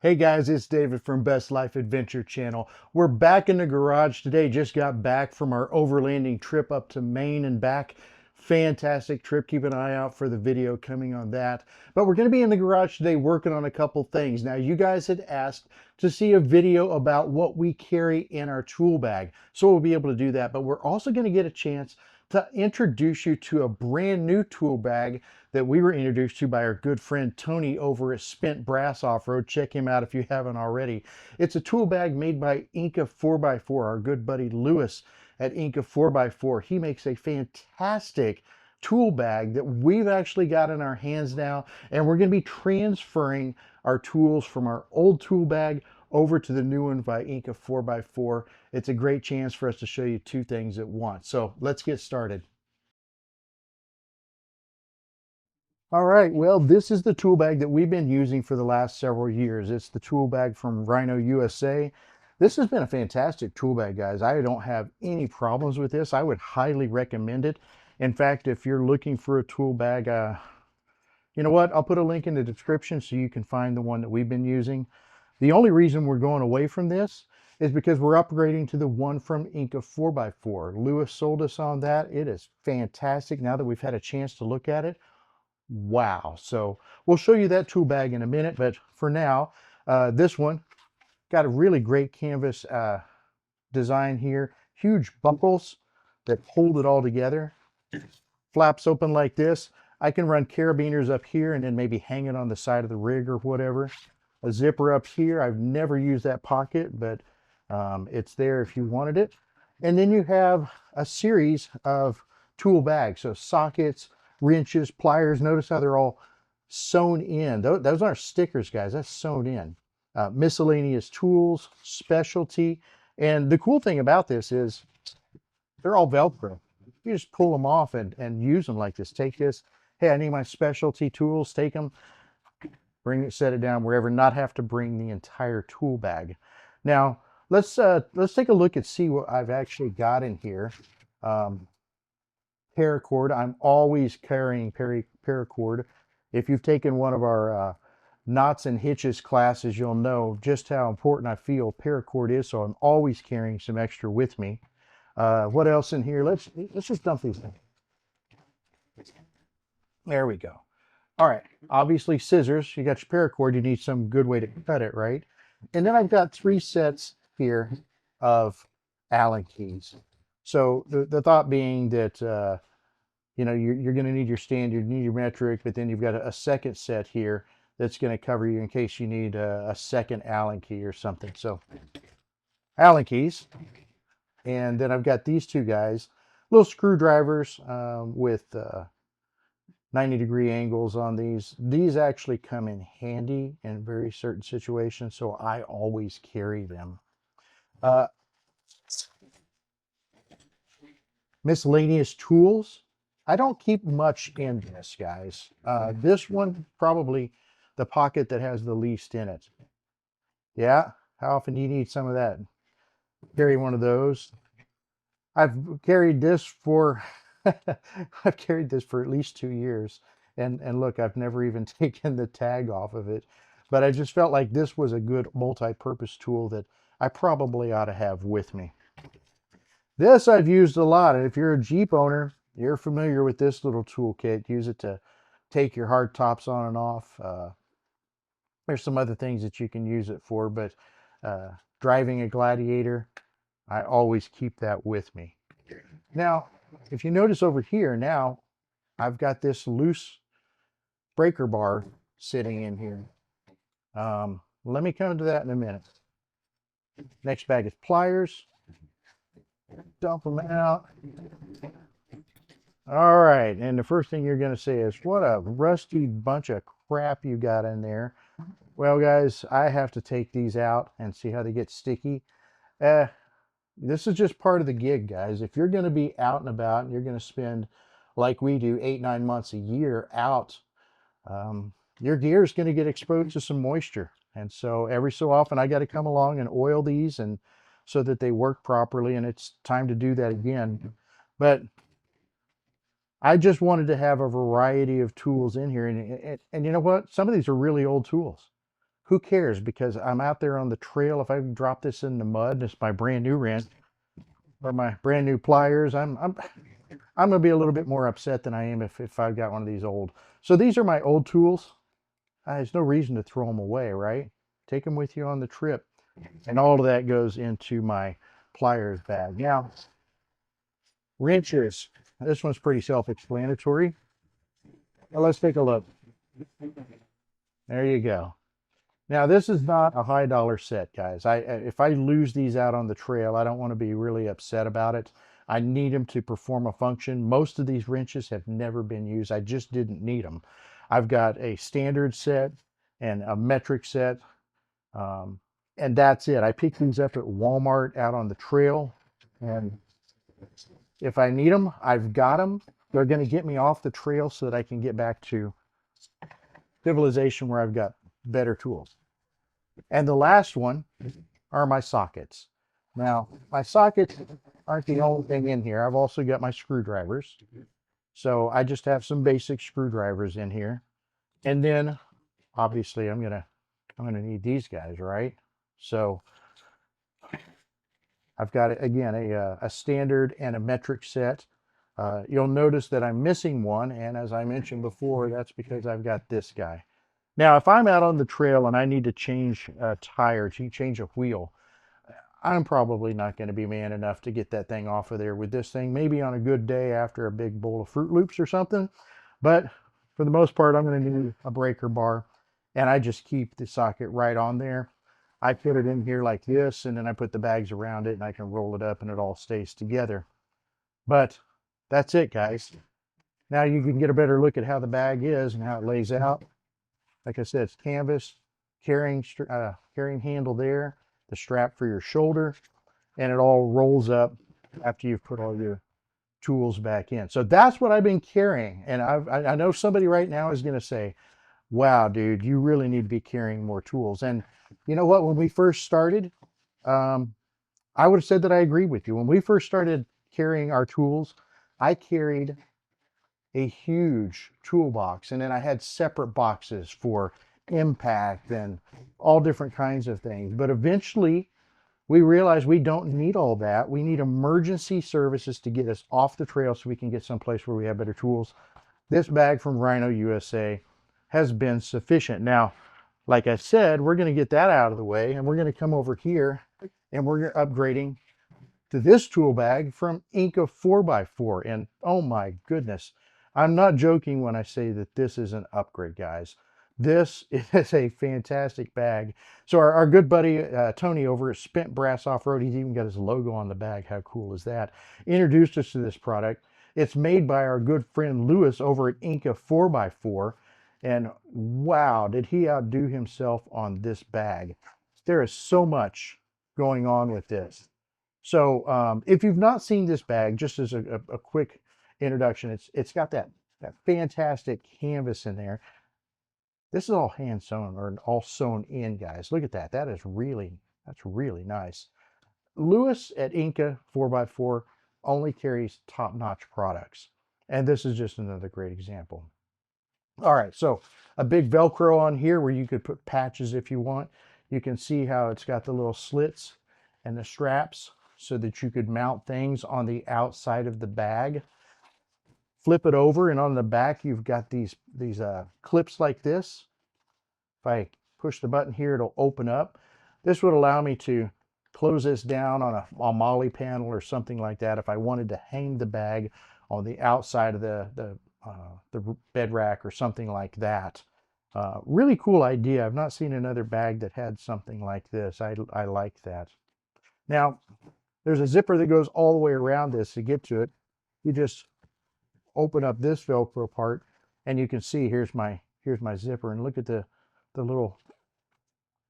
Hey guys, it's David from Best Life Adventure Channel. We're back in the garage today. Just got back from our overlanding trip up to Maine and back. Fantastic trip. Keep an eye out for the video coming on that. But we're going to be in the garage today working on a couple things. Now, you guys had asked to see a video about what we carry in our tool bag. So we'll be able to do that. But we're also going to get a chance to introduce you to a brand new tool bag that we were introduced to by our good friend Tony over at Spent Brass Off-Road. Check him out if you haven't already. It's a tool bag made by Inca 4x4, our good buddy Lewis at Inca 4x4. He makes a fantastic tool bag that we've actually got in our hands now, and we're going to be transferring our tools from our old tool bag over to the new one by Inca 4x4. It's a great chance for us to show you two things at once. So let's get started. All right, well, this is the tool bag that we've been using for the last several years. It's the tool bag from Rhino USA. This has been a fantastic tool bag, guys. I don't have any problems with this. I would highly recommend it. In fact, if you're looking for a tool bag, you know what? I'll put a link in the description so you can find the one that we've been using. The only reason we're going away from this is because we're upgrading to the one from Inca 4x4. Lewis sold us on that. It is fantastic now that we've had a chance to look at it. Wow. So we'll show you that tool bag in a minute, but for now, this one got a really great canvas design here. Huge buckles that hold it all together. Flaps open like this. I can run carabiners up here and then maybe hang it on the side of the rig or whatever. A zipper up here. I've never used that pocket, but it's there if you wanted it. And then you have a series of tool bags. So sockets, wrenches, pliers. Notice how they're all sewn in. Those aren't stickers, guys. That's sewn in. Miscellaneous tools, specialty. And the cool thing about this is they're all Velcro. You just pull them off and use them like this. Take this. Hey, I need my specialty tools. Take them, bring it, set it down wherever, not have to bring the entire tool bag. Now, let's take a look and see what I've actually got in here. Paracord. I'm always carrying paracord. If you've taken one of our knots and hitches classes, you'll know just how important I feel paracord is, so I'm always carrying some extra with me. What else in here? Let's just dump these in. There we go. All right, obviously scissors. You got your paracord, you need some good way to cut it, right? And then I've got 3 sets here of Allen keys. So the thought being that you know, you're going to need your standard, you need your metric, but then you've got a second set here that's going to cover you in case you need a second Allen key or something. So Allen keys. And then I've got these two guys, little screwdrivers with 90-degree angles on these. These actually come in handy in very certain situations, so I always carry them. Miscellaneous tools. I don't keep much in this, guys. This one, probably the pocket that has the least in it. Yeah, how often do you need some of that? Carry one of those. I've carried this for, I've carried this for at least 2 years. And look, I've never even taken the tag off of it. But I just felt like this was a good multi-purpose tool that I probably ought to have with me. This I've used a lot, and if you're a Jeep owner, you're familiar with this little toolkit. Use it to take your hard tops on and off. There's some other things that you can use it for, but driving a Gladiator, I always keep that with me. Now, if you notice over here, now I've got this loose breaker bar sitting in here. Let me come to that in a minute. Next bag is pliers. Dump them out. All right, and the first thing you're going to say is, what a rusty bunch of crap you got in there. Well, guys, I have to take these out and see how they get sticky. This is just part of the gig, guys. If you're going to be out and about and you're going to spend, like we do, 8-9 months a year out, your gear is going to get exposed to some moisture. And so every so often I got to come along and oil these and so that they work properly, and it's time to do that again. But I just wanted to have a variety of tools in here. And you know what? Some of these are really old tools. who cares? Because I'm out there on the trail. If I drop this in the mud, it's my brand new wrench or my brand new pliers. I'm gonna be a little bit more upset than I am if I've got one of these old. So these are my old tools. There's no reason to throw them away, right? Take them with you on the trip. And all of that goes into my pliers bag. Now, wrenches. This one's pretty self-explanatory. Now let's take a look. There you go. Now, this is not a high dollar set, guys. If I lose these out on the trail, I don't want to be really upset about it. I need them to perform a function. Most of these wrenches have never been used. I just didn't need them. I've got a standard set and a metric set, um, and that's it. I picked these up at Walmart out on the trail, and if I need them, I've got them. They're going to get me off the trail so that I can get back to civilization where I've got better tools. And the last one are my sockets. Now, my sockets aren't the only thing in here. I've also got my screwdrivers. So I just have some basic screwdrivers in here. And then obviously I'm gonna need these guys, right? So I've got again a standard and a metric set. You'll notice that I'm missing one, and as I mentioned before, that's because I've got this guy. Now, if I'm out on the trail and I need to change a tire, to change a wheel, I'm probably not going to be man enough to get that thing off of there with this thing. Maybe on a good day after a big bowl of Fruit Loops or something. But for the most part, I'm going to need a breaker bar. And I just keep the socket right on there. I put it in here like this, and then I put the bags around it, and I can roll it up, and it all stays together. But that's it, guys. Now you can get a better look at how the bag is and how it lays out. Like I said, it's canvas, carrying handle there, the strap for your shoulder, and it all rolls up after you've put all your tools back in. So that's what I've been carrying. And I know somebody right now is going to say, wow, dude, you really need to be carrying more tools. And you know what? When we first started, I would have said that I agree with you. When we first started carrying our tools, I carried a huge toolbox, and then I had separate boxes for impact and all different kinds of things. But eventually we realized we don't need all that. We need emergency services to get us off the trail so we can get someplace where we have better tools. This bag from Rhino USA has been sufficient. Now, like I said, we're going to get that out of the way, and we're going to come over here and we're upgrading to this tool bag from Inca 4x4. And oh my goodness, I'm not joking when I say that this is an upgrade, guys. This is a fantastic bag. So our good buddy Tony over at Spent Brass Off-Road, he's even got his logo on the bag. How cool is that? Introduced us to this product. It's made by our good friend Lewis over at Inca 4x4. And wow, did he outdo himself on this bag. There is so much going on with this. So if you've not seen this bag, just as a quick introduction, it's got that fantastic canvas in there. This is all hand sewn or all sewn in, guys. Look at that. That's really nice. Lewis at Inca 4x4 only carries top-notch products. And this is just another great example. All right, so a big Velcro on here where you could put patches if you want. You can see how it's got the little slits and the straps so that you could mount things on the outside of the bag. Flip it over, and on the back you've got these clips like this. If I push the button here, it'll open up. This would allow me to close this down on a molly panel or something like that if I wanted to hang the bag on the outside of the bed rack or something like that. Really cool idea. I've not seen another bag that had something like this. I like that. Now, there's a zipper that goes all the way around this to get to it. You just open up this Velcro part, and you can see here's my zipper. And look at the little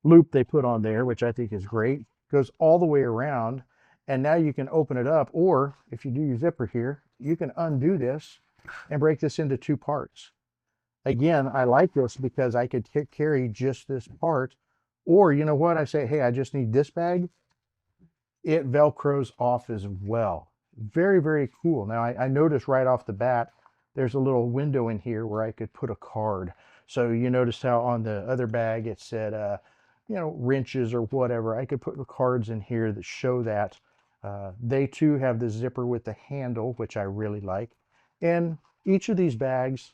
loop they put on there, which I think is great. Goes all the way around, and now you can open it up, or if you do your zipper here, you can undo this and break this into two parts. Again, I like this because I could carry just this part, or you know what, I say, hey, I just need this bag. It Velcros off as well. Very, very cool. Now, I noticed right off the bat, there's a little window in here where I could put a card. So you noticed how on the other bag it said, you know, wrenches or whatever. I could put the cards in here that show that. They too have the zipper with the handle, which I really like. And each of these bags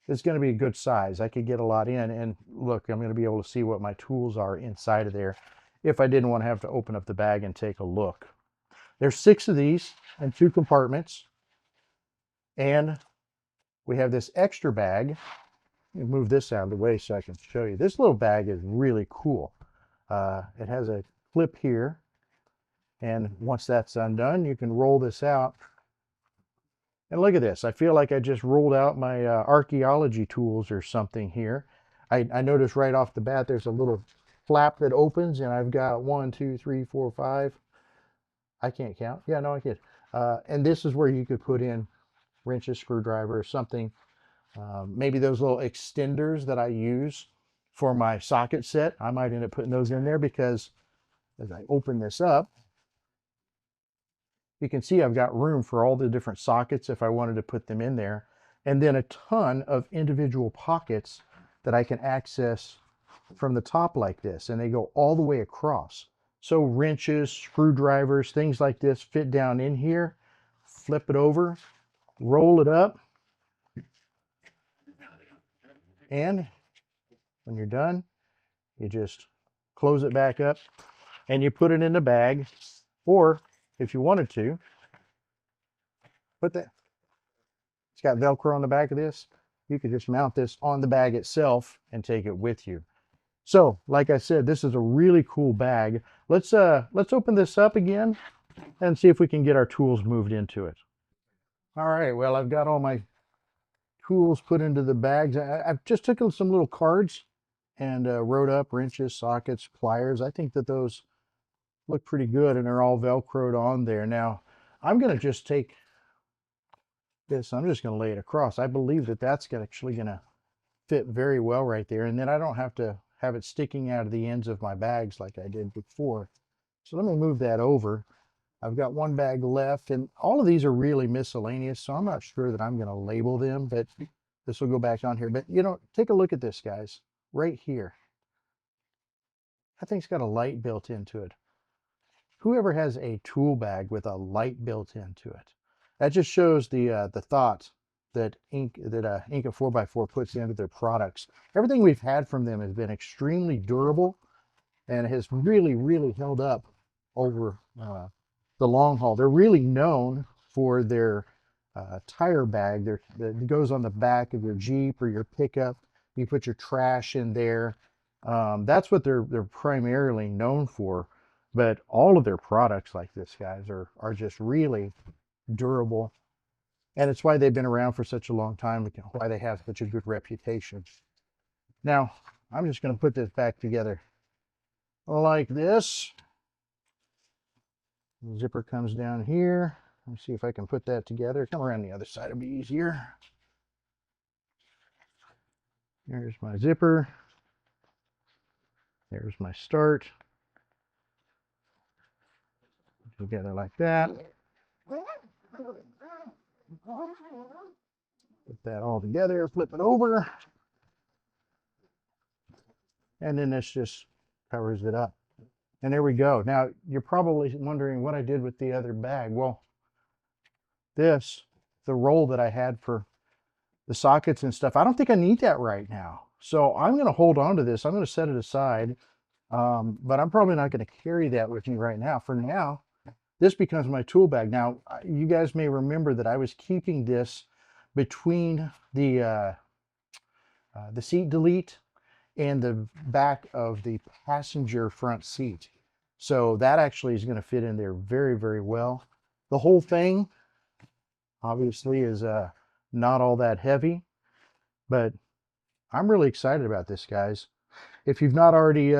is going to be a good size. I could get a lot in, and look, I'm going to be able to see what my tools are inside of there if I didn't want to have to open up the bag and take a look. There's 6 of these and 2 compartments. And we have this extra bag. Let me move this out of the way so I can show you. This little bag is really cool. It has a clip here. And once that's undone, you can roll this out. And look at this. I feel like I just rolled out my archaeology tools or something here. I noticed right off the bat there's a little flap that opens, and I've got 1, 2, 3, 4, 5. I can't count. Yeah, no, I can't. And this is where you could put in wrenches, screwdriver, or something. Maybe those little extenders that I use for my socket set, I might end up putting those in there, because as I open this up, you can see I've got room for all the different sockets if I wanted to put them in there. And then a ton of individual pockets that I can access from the top like this, and they go all the way across. So wrenches, screwdrivers, things like this fit down in here. Flip it over, roll it up, and when you're done, you just close it back up and you put it in the bag. Or if you wanted to, put that, it's got Velcro on the back of this. You could just mount this on the bag itself and take it with you. So, like I said, this is a really cool bag. Let's open this up again and see if we can get our tools moved into it. All right, well, I've got all my tools put into the bags. I've just taken some little cards and wrote up wrenches, sockets, pliers. I think that those look pretty good, and they're all Velcroed on there. Now, I'm going to just take this, I'm just going to lay it across. I believe that that's actually going to fit very well right there, and then I don't have to have it sticking out of the ends of my bags like I did before. So let me move that over. I've got one bag left, and all of these are really miscellaneous, so I'm not sure that I'm going to label them, but this will go back on here. But, you know, take a look at this, guys, right here. That thing's got a light built into it. Whoever has a tool bag with a light built into it, that just shows the thought that Inca 4x4 puts into their products. Everything we've had from them has been extremely durable and has really, really held up over the long haul. They're really known for their tire bag that goes on the back of your Jeep or your pickup. You put your trash in there. That's what they're primarily known for. But all of their products like this, guys, are just really durable. And it's why they've been around for such a long time, why they have such a good reputation. Now, I'm just going to put this back together like this. The zipper comes down here. Let me see if I can put that together. Come around the other side, it'll be easier. There's my zipper. There's my start. Together like that. Put that all together, flip it over. And then this just covers it up. And there we go. Now, you're probably wondering what I did with the other bag. Well, the roll that I had for the sockets and stuff, I don't think I need that right now. So I'm going to hold on to this. I'm going to set it aside. But I'm probably not going to carry that with me right now. For now, this becomes my tool bag. Now, you guys may remember that I was keeping this between the seat delete and the back of the passenger front seat. So that actually is going to fit in there very, very well. The whole thing obviously is not all that heavy, but I'm really excited about this, guys. If you've not already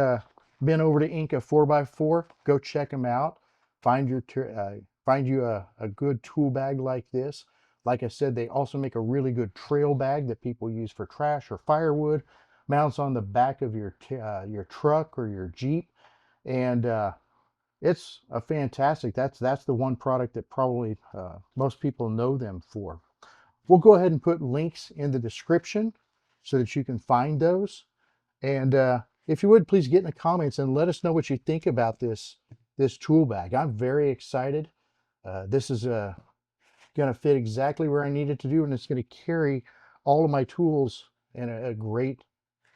been over to Inca 4x4, go check them out. Find you a good tool bag like this. Like I said, they also make a really good trail bag that people use for trash or firewood. Mounts on the back of your truck or your Jeep, and it's a fantastic. That's the one product that probably most people know them for. We'll go ahead and put links in the description so that you can find those. And if you would, please get in the comments and let us know what you think about this tool bag. I'm very excited. This is going to fit exactly where I need it to do, and it's going to carry all of my tools in a great,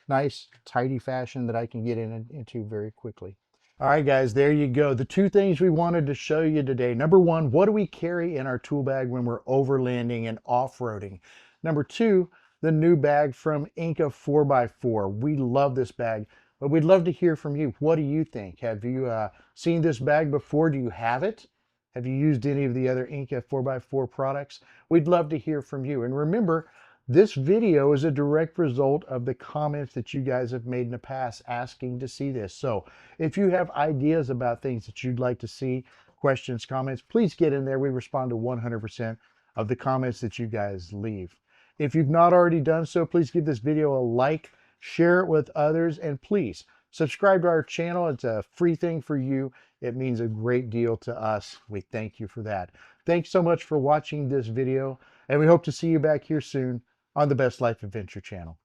nice, tidy fashion that I can get into very quickly. All right, guys, there you go. The two things we wanted to show you today. Number one, what do we carry in our tool bag when we're overlanding and off-roading? Number two, the new bag from Inca 4x4. We love this bag, but we'd love to hear from you. What do you think? Have you seen this bag before? Do you have it? Have you used any of the other Inca 4x4 products? We'd love to hear from you. And remember, this video is a direct result of the comments that you guys have made in the past asking to see this. So if you have ideas about things that you'd like to see, questions, comments, please get in there. We respond to 100% of the comments that you guys leave. If you've not already done so, please give this video a like, share it with others, and please subscribe to our channel. It's a free thing for you. It means a great deal to us. We thank you for that. Thanks so much for watching this video, and we hope to see you back here soon on the Best Life Adventure channel.